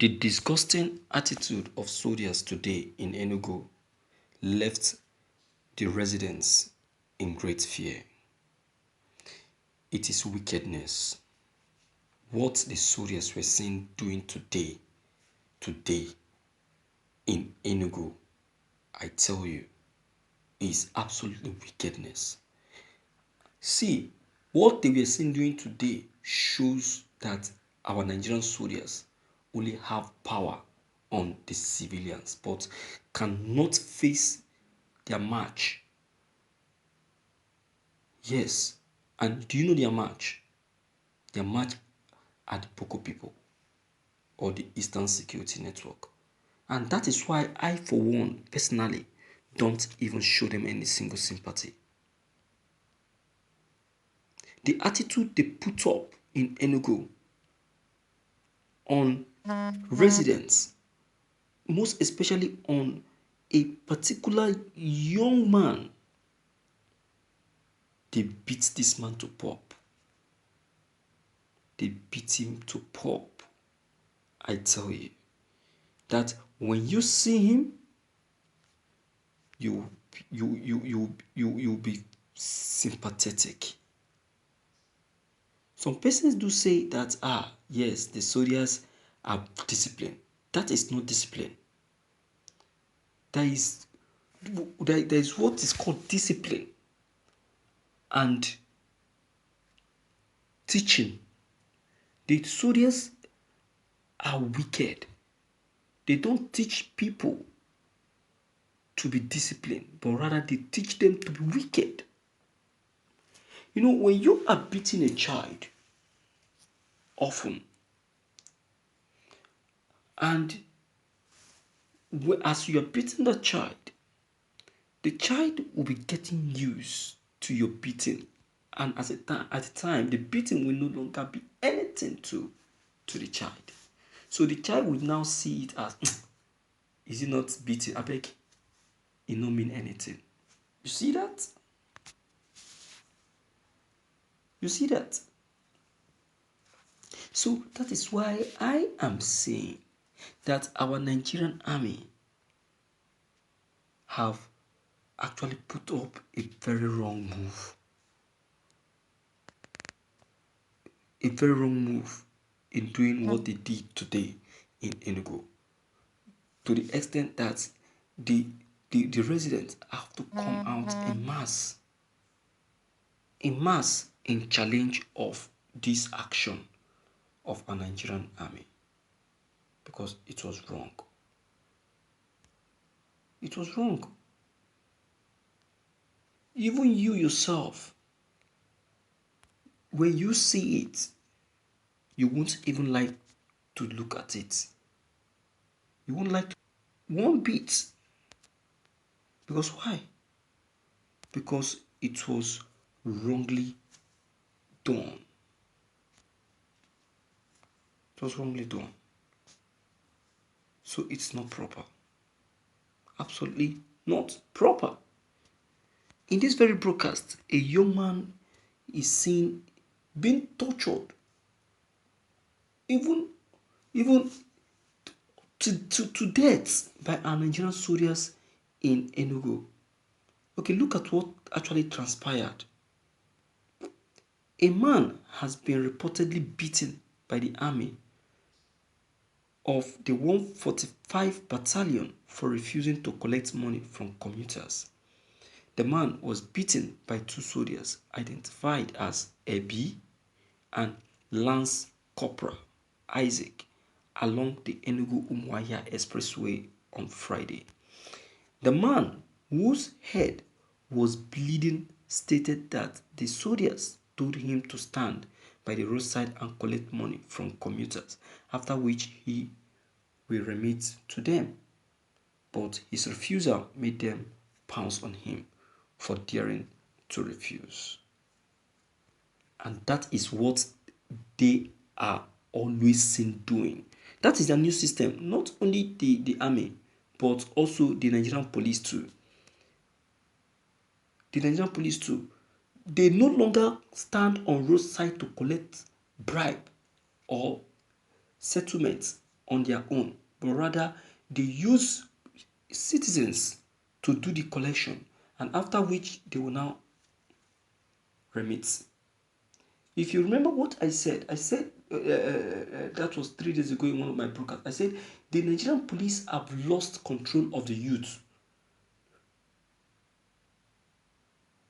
The disgusting attitude of soldiers today in Enugu left the residents in great fear. It is wickedness. What the soldiers were seen doing today in Enugu, I tell you, is absolutely wickedness. See, what they were seen doing today shows that our Nigerian soldiers only have power on the civilians, but cannot face their march. Yes, and do you know their march? Their march are the Boko people or the Eastern Security Network. And that is why I, for one, personally, don't even show them any single sympathy. The attitude they put up in Enugu on residents, most especially on a particular young man, they beat this man to pulp. They beat him to pulp. I tell you that when you see him, you'll be sympathetic. Some persons do say that, yes, the soldiers are disciplined. That is not discipline. There is what is called discipline and teaching. The soldiers are wicked. They don't teach people to be disciplined, but rather they teach them to be wicked. You know, when you are beating a child, often, and as you are beating the child will be getting used to your beating, and at the time, the beating will no longer be anything to the child. So the child will now see it as, is it not beating? I beg, it don't mean anything. You see that? You see that? So that is why I am saying that our Nigerian army have actually put up a very wrong move. A very wrong move in doing what they did today in Enugu. To the extent that the residents have to come out en masse in challenge of this action of our Nigerian army, because it was wrong. It was wrong. Even you yourself, when you see it, you won't even like to look at it. You won't like to, one bit. Because why? Because it was wrongly done. It was wrongly done. So it's not proper. Absolutely not proper. In this very broadcast, a young man is seen being tortured, even to death by our Nigerian soldiers in Enugu. Okay, look at what actually transpired. A man has been reportedly beaten by the army of the 145 Battalion for refusing to collect money from commuters. The man was beaten by two soldiers identified as Ebi and Lance Corporal Isaac along the Enugu-Umuahia Expressway on Friday. The man, whose head was bleeding, stated that the soldiers told him to stand by the roadside and collect money from commuters, after which he will remit to them. But his refusal made them pounce on him for daring to refuse. And that is what they are always seen doing. That is their new system. Not only the army, but also the Nigerian police too. The Nigerian police too. They no longer stand on roadside to collect bribe or settlements on their own, but rather they use citizens to do the collection, and after which they will now remit. If you remember what I said that was 3 days ago in one of my broadcasts. I said the Nigerian police have lost control of the youth.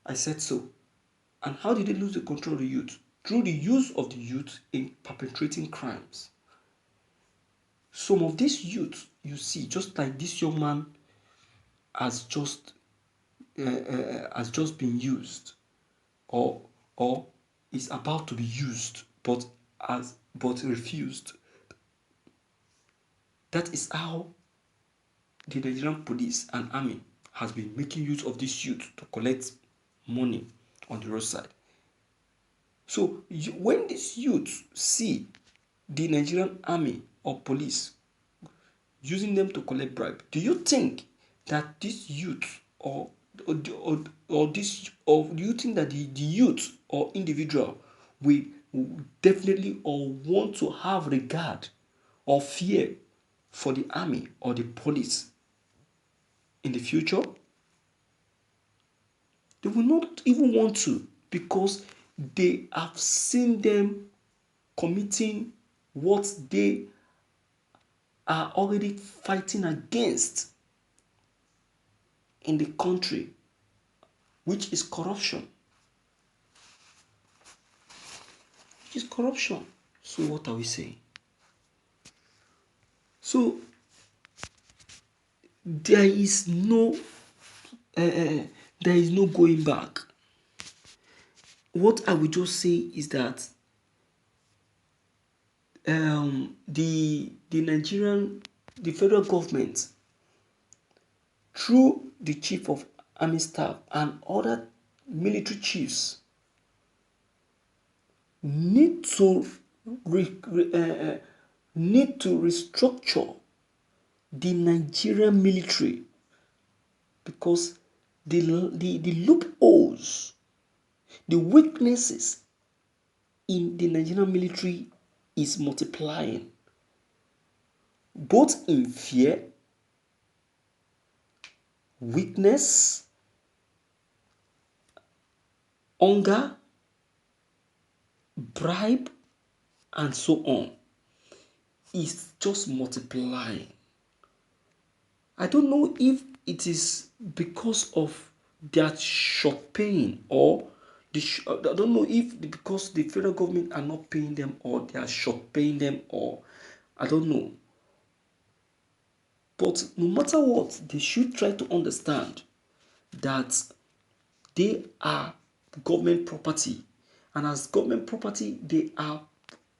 I said so. And how did they lose the control of the youth? Through the use of the youth in perpetrating crimes. Some of these youth, you see, just like this young man has just been used, or is about to be used, but refused. That is how the Nigerian police and army has been making use of this youth to collect money on the roadside. So when these youth see the Nigerian army or police using them to collect bribe, do you think that this youth do you think that the youth or individual will definitely or want to have regard or fear for the army or the police in the future? They will not even want to, because they have seen them committing what they are already fighting against in the country, which is corruption. So what are we saying? So there is no going back. What I will just say is that the federal government, through the chief of army staff and other military chiefs, need to restructure the Nigerian military, because the loopholes, the weaknesses in the Nigerian military is multiplying, both in fear, weakness, hunger, bribe, and so on. It's just multiplying. I don't know if it is because of their short paying, or I don't know if because the federal government are not paying them, or they are short paying them, or I don't know. But no matter what, they should try to understand that they are government property, and as government property, they are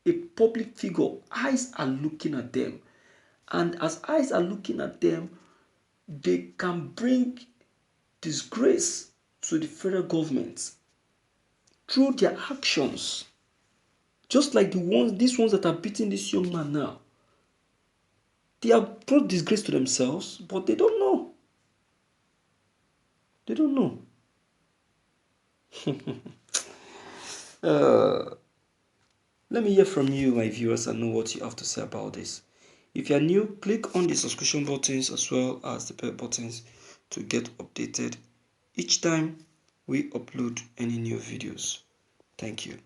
a public figure. Eyes are looking at them, and as eyes are looking at them, they can bring disgrace to the federal government through their actions. Just like these ones that are beating this young man now. They have brought disgrace to themselves, but they don't know. They don't know. Let me hear from you, my viewers, and know what you have to say about this. If you are new, click on the subscription buttons as well as the bell buttons to get updated each time we upload any new videos. Thank you.